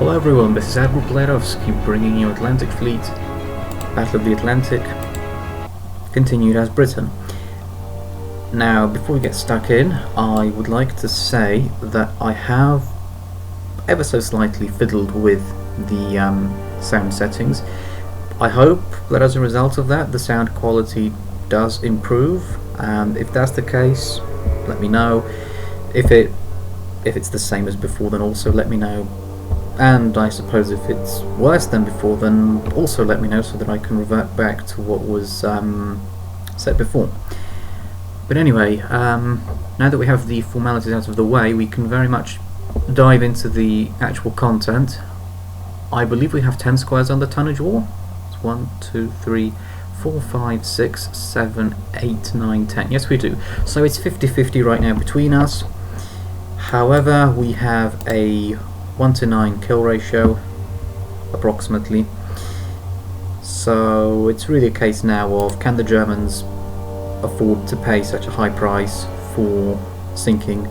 Hello everyone, this is Admiral Playerovski bringing you Atlantic Fleet, Battle of the Atlantic, continued as Britain. Now, before we get stuck in, I would like to say that I have ever so slightly fiddled with the sound settings. I hope that as a result of that the sound quality does improve. If that's the case, let me know. If it's the same as before, then also let me know. And I suppose if it's worse than before, then also let me know so that I can revert back to what was said before. But anyway, now that we have the formalities out of the way, we can very much dive into the actual content. I believe we have 10 squares on the tonnage war. It's 1, 2, 3, 4, 5, 6, 7, 8, 9, 10. Yes, we do. So it's 50-50 right now between us. However, we have a 1-to-9 kill ratio, approximately. So it's really a case now of, can the Germans afford to pay such a high price for sinking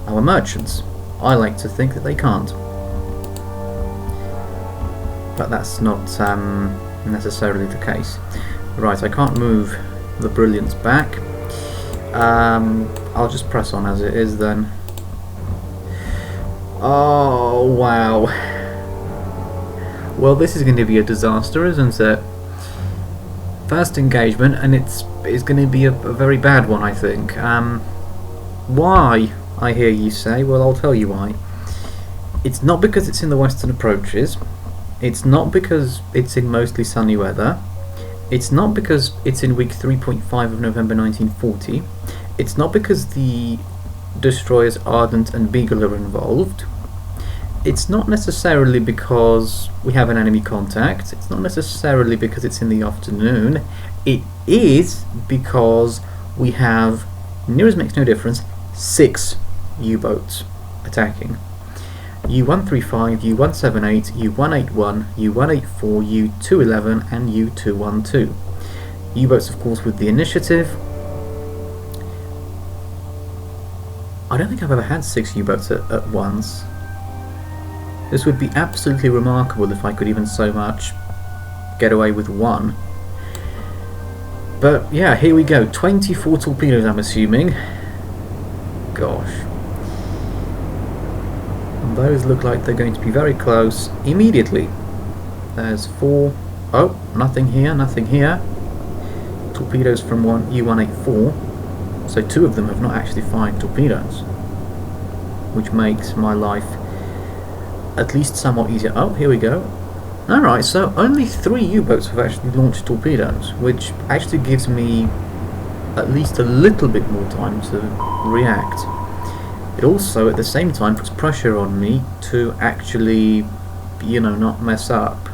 our merchants? I like to think that they can't. But that's not necessarily the case. Right, I can't move the Brilliance back. I'll just press on as it is then. Oh, wow. Well, this is going to be a disaster, isn't it? First engagement, and it's going to be a very bad one, I think. Why, I hear you say? Well, I'll tell you why. It's not because it's in the western approaches. It's not because it's in mostly sunny weather. It's not because it's in week 3.5 of November 1940. It's not because the destroyers Ardent and Beagle are involved. It's not necessarily because we have an enemy contact. It's not necessarily because it's in the afternoon. It is because we have, near as makes no difference, 6 U-boats attacking. U-135, U-178, U-181, U-184, U-211 and U-212. U-boats, of course, with the initiative. I don't think I've ever had 6 U-boats at once. This would be absolutely remarkable if I could even so much get away with 1. But yeah, here we go. 24 torpedoes, I'm assuming. Gosh. And those look like they're going to be very close immediately. There's 4. Oh, nothing here, nothing here. Torpedoes from U-184. So 2 of them have not actually fired torpedoes, which makes my life at least somewhat easier. Oh, here we go. Alright, so only 3 U-boats have actually launched torpedoes, which actually gives me at least a little bit more time to react. It also, at the same time, puts pressure on me to actually, you know, not mess up.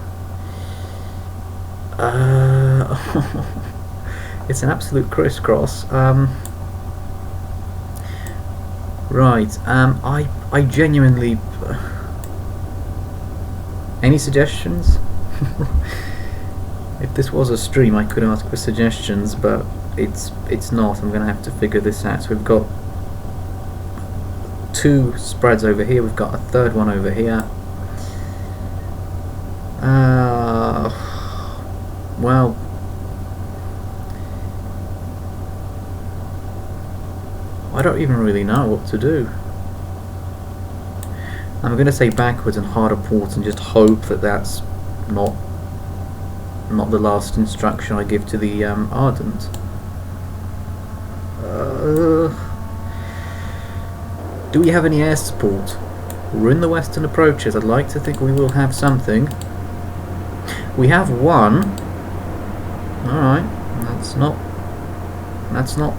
It's an absolute crisscross. Right, I genuinely... Any suggestions? If this was a stream, I could ask for suggestions, but it's not. I'm going to have to figure this out. So we've got 2 spreads over here. We've got a 3rd one over here. Well, I don't even really know what to do. I'm going to say backwards and harder ports and just hope that that's not the last instruction I give to the Ardent. Do we have any air support? We're in the western approaches. I'd like to think we will have something. We have 1. Alright, that's not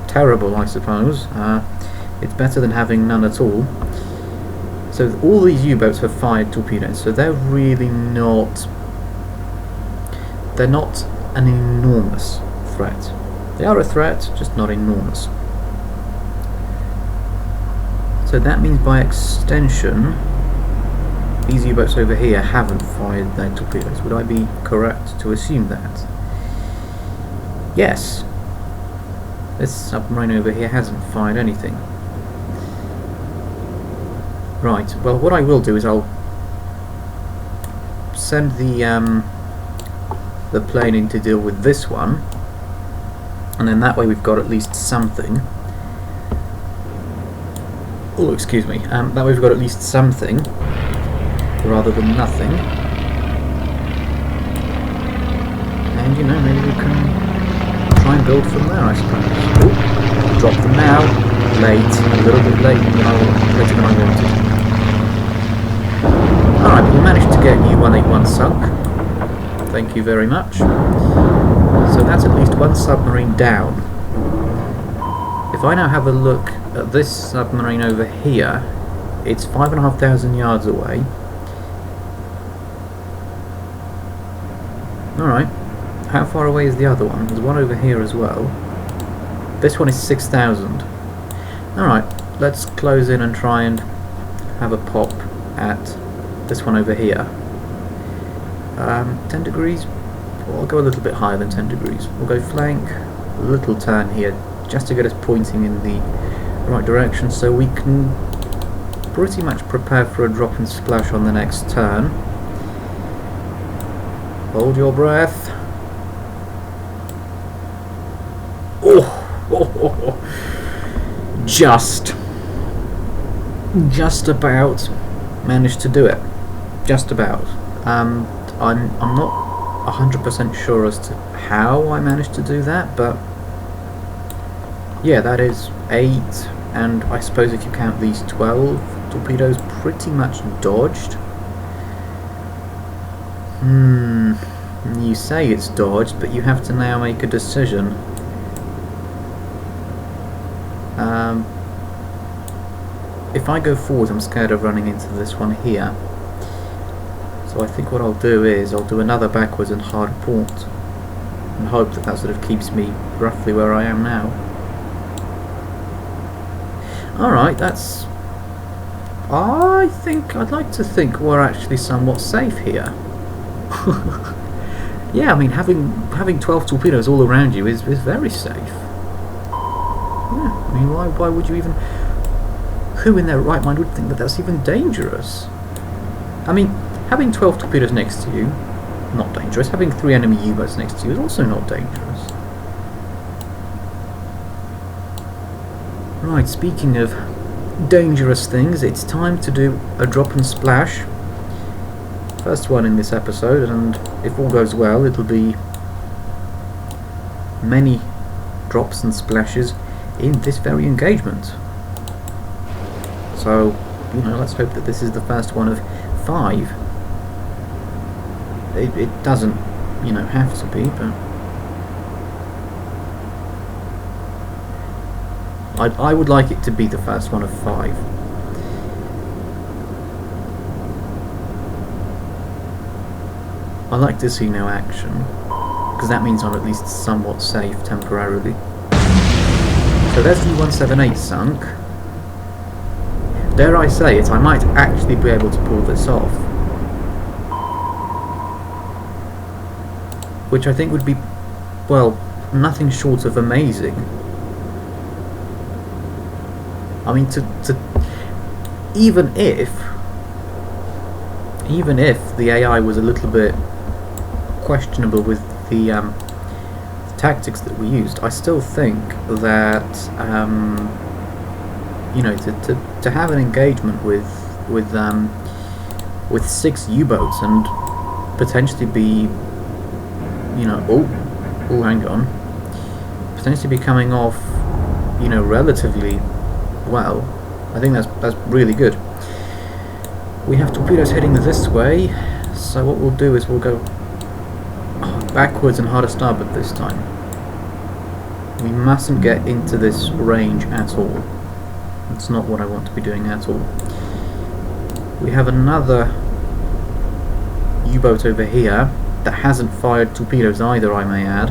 terrible, I suppose. It's better than having none at all. So all these U-boats have fired torpedoes, so they're really not... They're not an enormous threat. They are a threat, just not enormous. So that means by extension, these U-boats over here haven't fired their torpedoes. Would I be correct to assume that? Yes. This submarine over here hasn't fired anything. Right, well what I will do is I'll send the plane in to deal with this one, and then that way we've got at least something. Oh, excuse me. That way we've got at least something rather than nothing. And you know, maybe we can try and build from there, I suppose. Ooh, drop them now. Late, a little bit later than I wanted. Alright, but we managed to get U-181 sunk. Thank you very much. So that's at least one submarine down. If I now have a look at this submarine over here, it's 5,500 yards away. Alright, how far away is the other one? There's one over here as well. This one is 6,000. Alright, let's close in and try and have a pop at this one over here. 10 degrees? Well, I'll go a little bit higher than 10 degrees. We'll go flank, a little turn here, just to get us pointing in the right direction, so we can pretty much prepare for a drop and splash on the next turn. Hold your breath. Oh, just about managed to do it. Just about. I'm not 100% sure as to how I managed to do that, but yeah, that is 8, and I suppose if you count these 12 torpedoes, pretty much dodged. You say it's dodged, but you have to now make a decision. If I go forward, I'm scared of running into this one here. So I think what I'll do is I'll do another backwards and hard port, and hope that that sort of keeps me roughly where I am now. Alright, that's... I'd like to think we're actually somewhat safe here. Yeah, I mean, having 12 torpedoes all around you is very safe. Yeah, I mean, why would you even... Who in their right mind would think that that's even dangerous? I mean, having 12 torpedoes next to you, not dangerous. Having 3 enemy U-boats next to you is also not dangerous. Right, speaking of dangerous things, it's time to do a drop and splash. First one in this episode, and if all goes well, it'll be many drops and splashes in this very engagement. So, you know, let's hope that this is the first one of 5. It doesn't, you know, have to be, but I would like it to be the first one of 5. I like to see no action, because that means I'm at least somewhat safe temporarily. So there's the 178 sunk. Dare I say it, I might actually be able to pull this off. Which I think would be, well, nothing short of amazing. I mean, even if the AI was a little bit questionable with the tactics that we used, I still think that you know, to have an engagement with 6 U-boats and potentially be, you know, oh, hang on, potentially be coming off, you know, relatively well, I think that's really good. We have torpedoes heading this way, so what we'll do is we'll go backwards and harder starboard this time. We mustn't get into this range at all. It's not what I want to be doing at all. We have another U-boat over here that hasn't fired torpedoes either, I may add.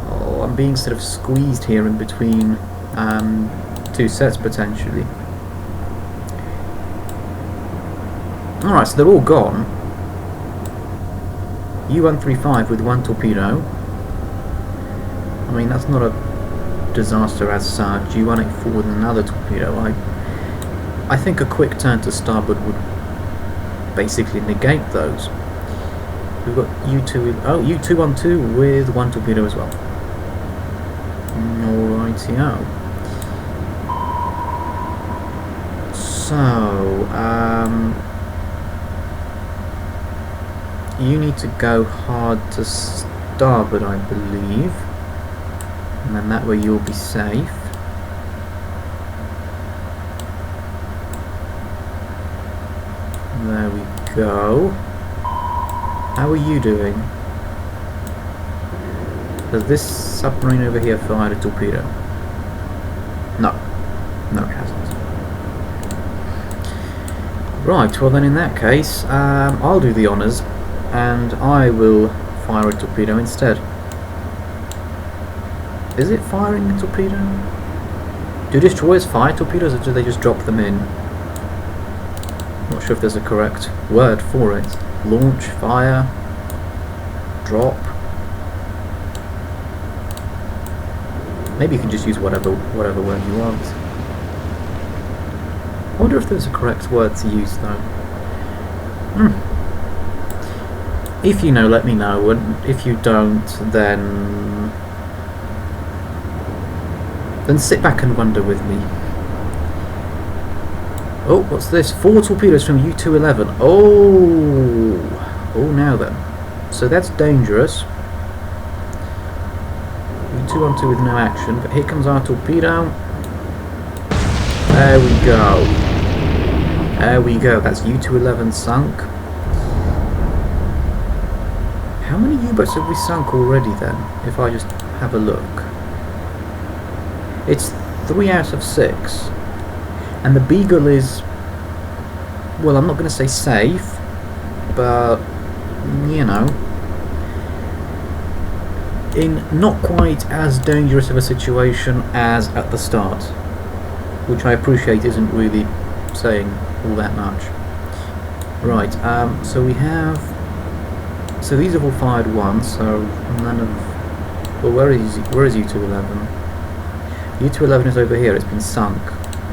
Oh, I'm being sort of squeezed here in between 2 sets potentially. Alright, so they're all gone. U-135 with 1 torpedo. I mean, that's not a disaster as such. U-184 with another torpedo. I think a quick turn to starboard basically negate those. We've got U2. Oh, U2 on 2 with 1 torpedo as well. Alrighty-o. So, you need to go hard to starboard, I believe, and then that way you'll be safe. There we go. How are you doing? Has this submarine over here fired a torpedo? No. No, it hasn't. Right, well then in that case, I'll do the honours, and I will fire a torpedo instead. Is it firing a torpedo? Do destroyers fire torpedoes, or do they just drop them in? Not sure if there's a correct word for it. Launch, fire, drop. Maybe you can just use whatever word you want. I wonder if there's a correct word to use though. If you know, let me know, and if you don't, then sit back and wonder with me. Oh, what's this? 4 torpedoes from U-211. Oh, now then. So that's dangerous. U-212 with no action, but here comes our torpedo. There we go. There we go. That's U-211 sunk. How many U-boats have we sunk already then? If I just have a look. It's 3 out of 6. And the Beagle is, well, I'm not going to say safe, but, you know, in not quite as dangerous of a situation as at the start, which I appreciate isn't really saying all that much. Right, so we have, so these have all fired once, so none of, well, where is U-211? U-211 is over here, it's been sunk.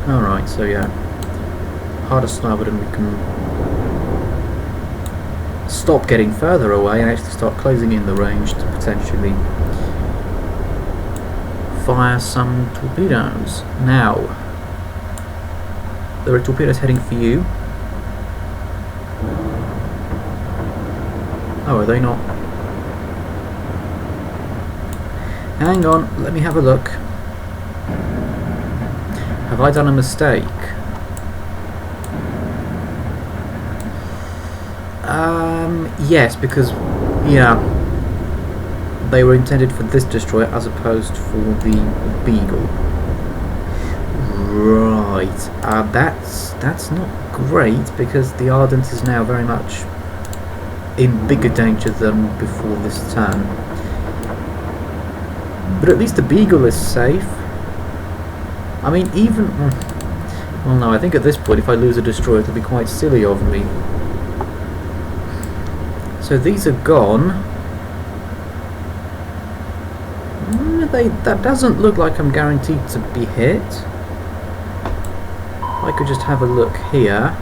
Alright, so yeah, harder starboard, and we can stop getting further away and actually start closing in the range to potentially fire some torpedoes. Now, there are torpedoes heading for you. Oh, are they not? Hang on, let me have a look. Have I done a mistake? Yes, because, yeah, they were intended for this destroyer as opposed for the Beagle. Right, that's not great, because the Ardent is now very much in bigger danger than before this turn. But at least the Beagle is safe. I mean, even... well, no, I think at this point, if I lose a destroyer, it'll be quite silly of me. So these are gone. That doesn't look like I'm guaranteed to be hit. I could just have a look here.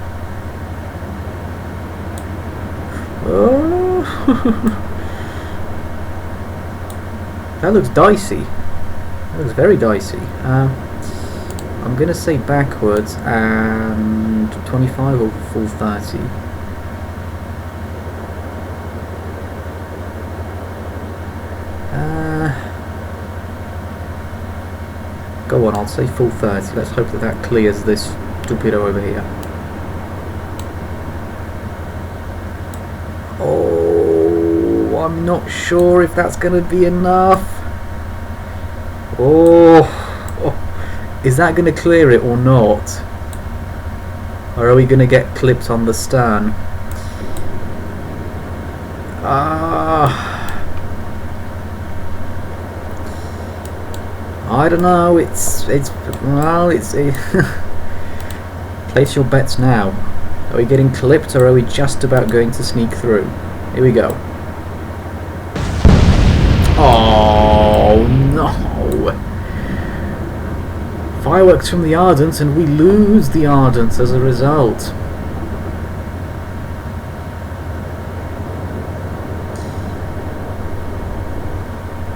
Oh, that looks dicey. That looks very dicey. I'm going to say backwards and 25 or full 30. Go on, I'll say full 30. Let's hope that that clears this torpedo over here. Oh, I'm not sure if that's going to be enough. Oh, is that going to clear it or not? Or are we going to get clipped on the stern? I don't know. It's place your bets now. Are we getting clipped, or are we just about going to sneak through? Here we go. Oh no! Fireworks from the Ardent, and we lose the Ardent as a result.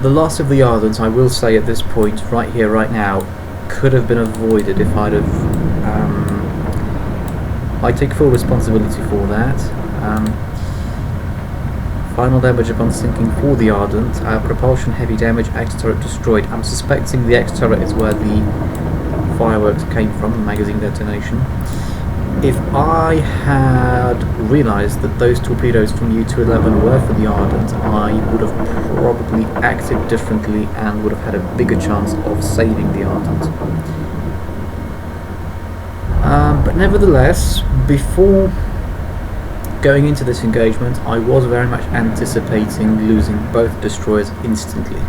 The loss of the Ardent, I will say at this point, right here, right now, could have been avoided if I'd have... I take full responsibility for that. Final damage upon sinking for the Ardent. Propulsion heavy damage, X-turret destroyed. I'm suspecting the X-turret is where the fireworks came from, the magazine detonation. If I had realised that those torpedoes from U-211 were for the Ardent, I would have probably acted differently and would have had a bigger chance of saving the Ardent. But nevertheless, before going into this engagement, I was very much anticipating losing both destroyers instantly.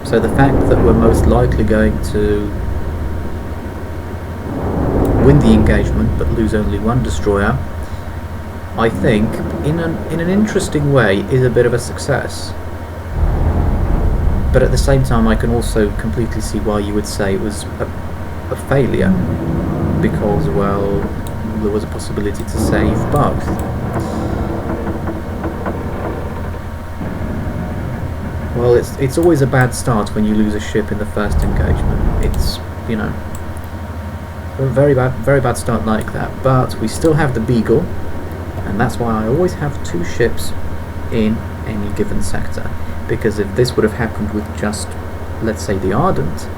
So the fact that we're most likely going to win the engagement but lose only one destroyer, I think, in an interesting way, is a bit of a success. But at the same time, I can also completely see why you would say it was a failure, because, well, there was a possibility to save both. Well, it's always a bad start when you lose a ship in the first engagement. It's, you know, a very bad start like that. But we still have the Beagle, and that's why I always have 2 ships in any given sector. Because if this would have happened with just, let's say, the Ardent,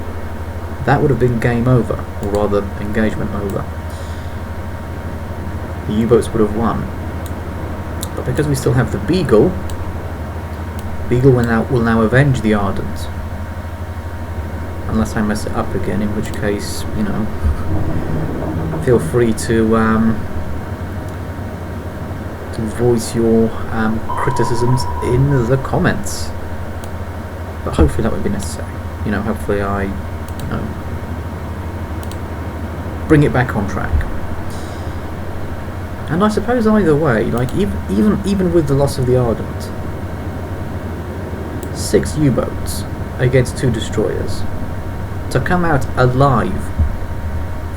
that would have been game over, or rather, engagement over. The U-boats would have won. But because we still have the Beagle, Beagle will now avenge the Ardent. Unless I mess it up again, in which case, you know, feel free to voice your criticisms in the comments. But hopefully that would be necessary. You know, hopefully I, you know, bring it back on track. And I suppose either way, like even with the loss of the Ardent, 6 U-boats against 2 destroyers, to come out alive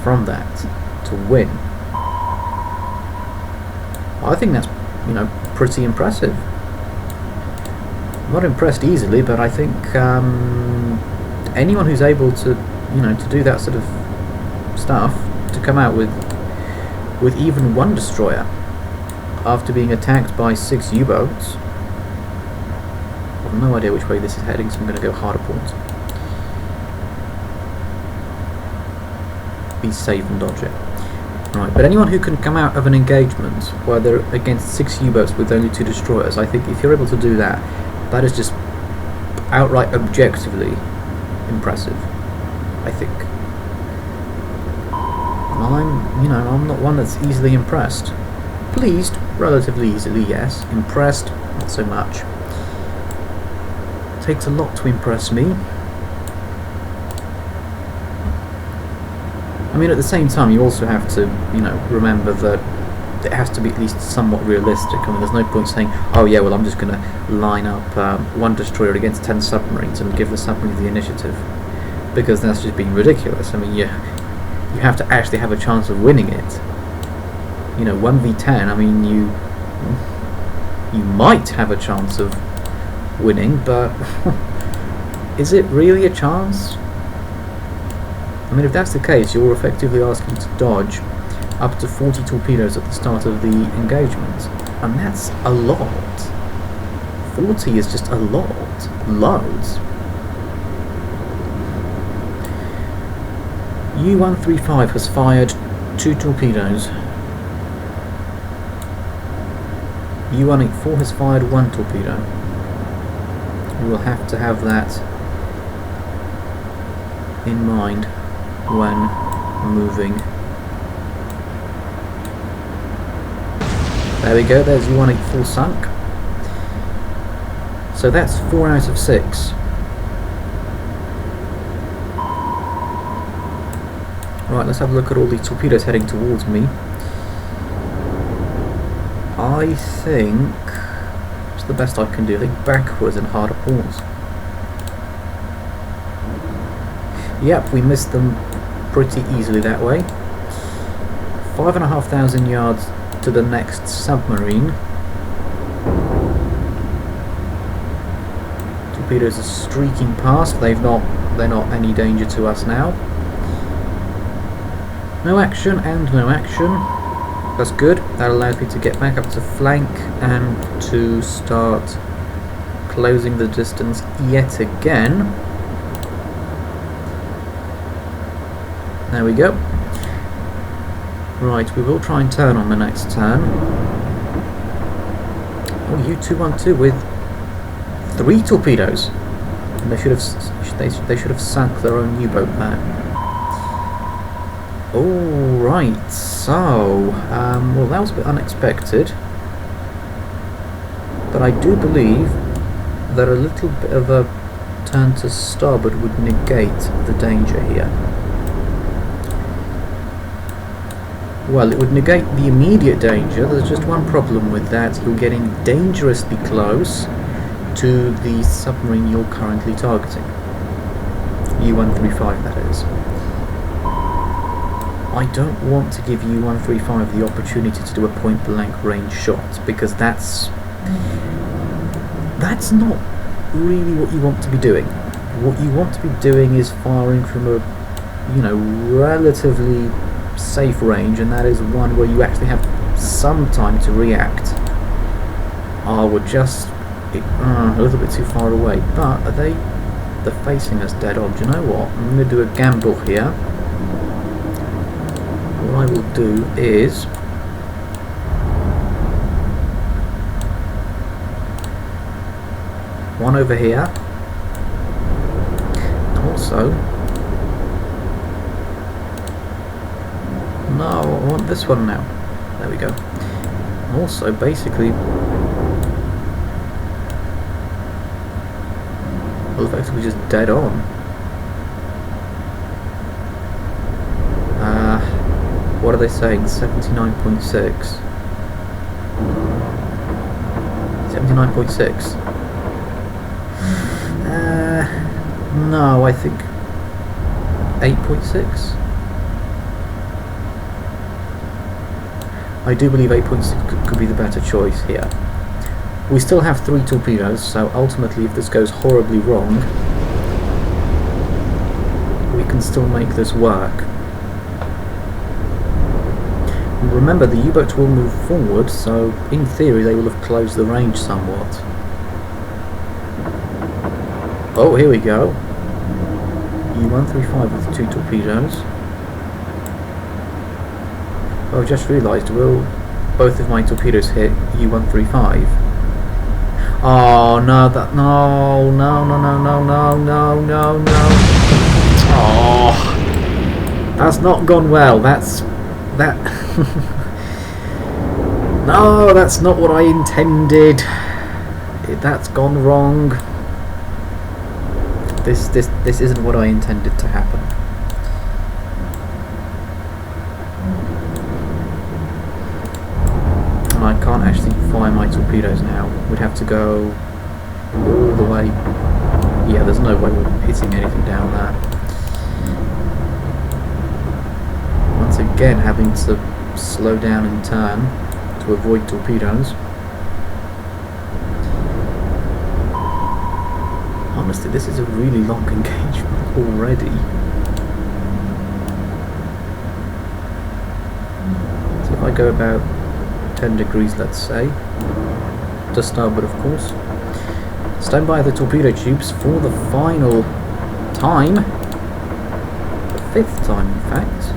from that, to win, I think that's, you know, pretty impressive. I'm not impressed easily, but I think anyone who's able to, you know, to do that sort of stuff, to come out with even 1 destroyer after being attacked by 6 U-boats. I have no idea which way this is heading, so I'm going to go harder port. Be safe and dodge it. Right, but anyone who can come out of an engagement where they're against 6 U-boats with only 2 destroyers, I think if you're able to do that, that is just outright objectively impressive, I think. I'm not one that's easily impressed. Pleased, relatively easily, yes. Impressed, not so much. Takes a lot to impress me. I mean, at the same time, you also have to, you know, remember that it has to be at least somewhat realistic. I mean, there's no point saying, oh yeah, well, I'm just going to line up 1 destroyer against 10 submarines and give the submarines the initiative, because that's just being ridiculous. I mean, you have to actually have a chance of winning it. You know, 1v10, I mean, you might have a chance of winning, but is it really a chance? I mean, if that's the case, you're effectively asking to dodge up to 40 torpedoes at the start of the engagement, and that's a lot. 40 is just a lot. Loads. U-135 has fired 2 torpedoes. U-184 has fired 1 torpedo. We will have to have that in mind when moving. There we go, there's U-184 sunk. So that's 4 out of 6. Right, let's have a look at all these torpedoes heading towards me. I think it's the best I can do. I think backwards and harder ports. Yep, we missed them pretty easily that way. 5,500 yards to the next submarine. To torpedoes are streaking past. They're not any danger to us now. No action and no action. That's good. That allows me to get back up to flank and to start closing the distance yet again. There we go. Right, we will try and turn on the next turn. Oh, U-212 with 3 torpedoes. And they should have sunk their own U-boat there. Oh, right. So, well, that was a bit unexpected. But I do believe that a little bit of a turn to starboard would negate the danger here. Well, it would negate the immediate danger. There's just one problem with that. You're getting dangerously close to the submarine you're currently targeting. U-135, that is. I don't want to give U-135 the opportunity to do a point-blank range shot, because that's not really what you want to be doing. What you want to be doing is firing from a, relatively safe range, and that is one where you actually have some time to react. Oh, we're just a little bit too far away, but they're facing us dead on. Do you know what? I'm going to do a gamble here. What I will do is one over here, and also no, I want this one now. There we go. Also, basically, well, effectively just dead on. What are they saying? 79.6. 79.6. No, I think 8.6. I do believe 8.6 could be the better choice here. We still have 3 torpedoes, so ultimately if this goes horribly wrong, we can still make this work. Remember, the U-boats will move forward, so in theory they will have closed the range somewhat. Oh, here we go. U-135 with 2 torpedoes. Oh, I've just realised, will both of my torpedoes hit U-135? Oh, no, no. Oh, that's not gone well. No, that's not what I intended. That's gone wrong. This isn't what I intended to happen. And I can't actually fire my torpedoes now. We'd have to go all the way. Yeah, there's no way we're hitting anything down there. Once again, having to slow down and turn to avoid torpedoes. Honestly, this is a really long engagement already. So if I go about 10 degrees, let's say, to starboard of course, stand by the torpedo tubes for the final time, the 5th time in fact,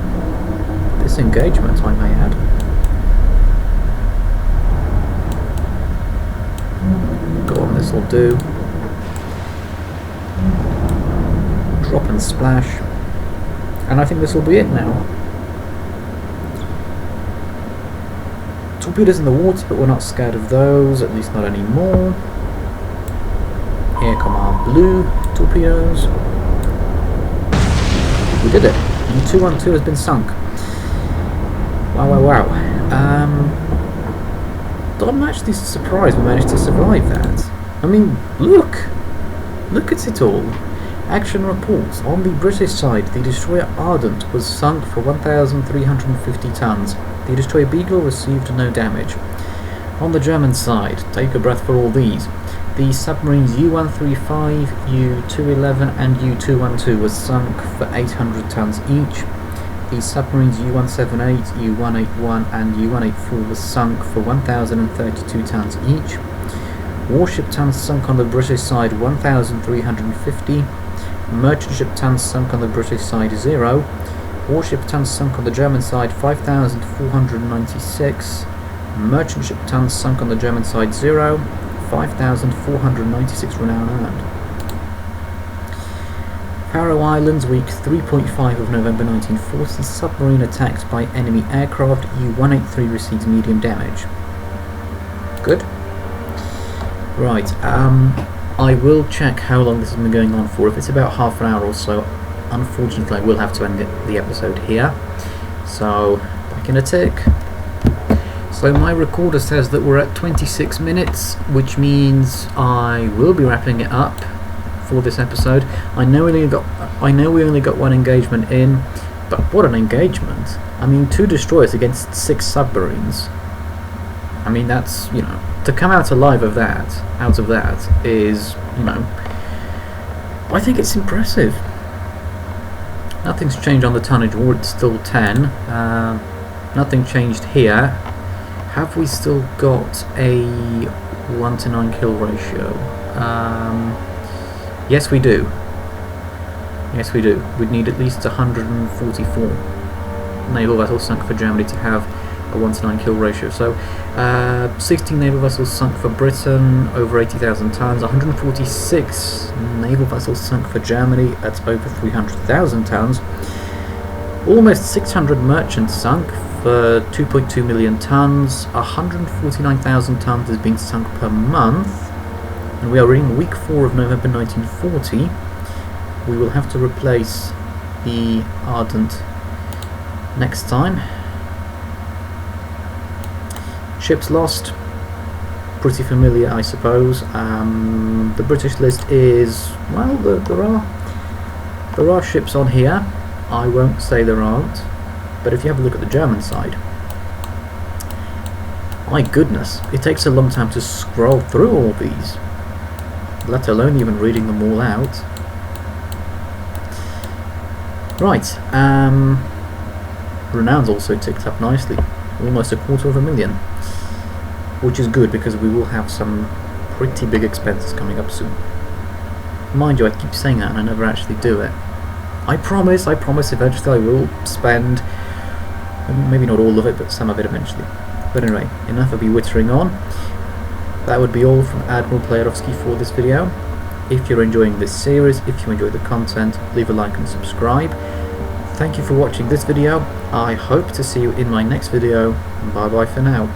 this engagement I may add. Go on, this will do. Drop and splash, and I think this will be it now. Torpedoes in the water, but we're not scared of those, at least not anymore. Here come our blue torpedoes. We did it. U-212 has been sunk. Wow. I'm actually surprised we managed to survive that. I mean, look at it all. Action reports. On the British side, the destroyer Ardent was sunk for 1,350 tons. The destroyer Beagle received no damage. On the German side, take a breath for all these. The submarines U-135, U-211 and U-212 were sunk for 800 tons each. The submarines U-178, U-181 and U-184 were sunk for 1,032 tons each. Warship tons sunk on the British side 1,350. Merchant ship tons sunk on the British side 0. Warship tons sunk on the German side 5,496. Merchant ship tons sunk on the German side 0. 5,496 renown earned. Faroe Islands, week 3.5 of November 1940. Submarine attacks by enemy aircraft. U-183 receives medium damage. Good. Right, I will check how long this has been going on for. If it's about half an hour or so, unfortunately I will have to end the episode here. So, back in a tick. So my recorder says that we're at 26 minutes, which means I will be wrapping it up for this episode. I know we only got one engagement in, but what an engagement. I mean, 2 destroyers against 6 submarines. I mean, that's, you know, to come out alive of that, is, you know, I think it's impressive. Nothing's changed on the tonnage war, it's still 10. Nothing changed here. Have we still got a 1-to-9 kill ratio? Yes we do. Yes we do. We'd need at least 144 naval vessels sunk for Germany to have a 1-to-9 kill ratio. So 16 naval vessels sunk for Britain, over 80,000 tons. 146 naval vessels sunk for Germany, that's over 300,000 tons. Almost 600 merchants sunk for 2.2 million tons. 149,000 tons has been sunk per month, and we are in week 4 of November 1940. We will have to replace the Ardent next time. Ships lost, pretty familiar I suppose. The British list is, well, there are ships on here. I won't say there aren't, but if you have a look at the German side, my goodness, it takes a long time to scroll through all these, let alone even reading them all out. Right, renown's also ticked up nicely, almost 250,000, which is good because we will have some pretty big expenses coming up soon. Mind you, I keep saying that and I never actually do it. I promise eventually I will spend, maybe not all of it, but some of it eventually. But anyway, enough of me wittering on. That would be all from Admiral Playerovski for this video. If you're enjoying this series, if you enjoy the content, leave a like and subscribe. Thank you for watching this video. I hope to see you in my next video. Bye bye for now.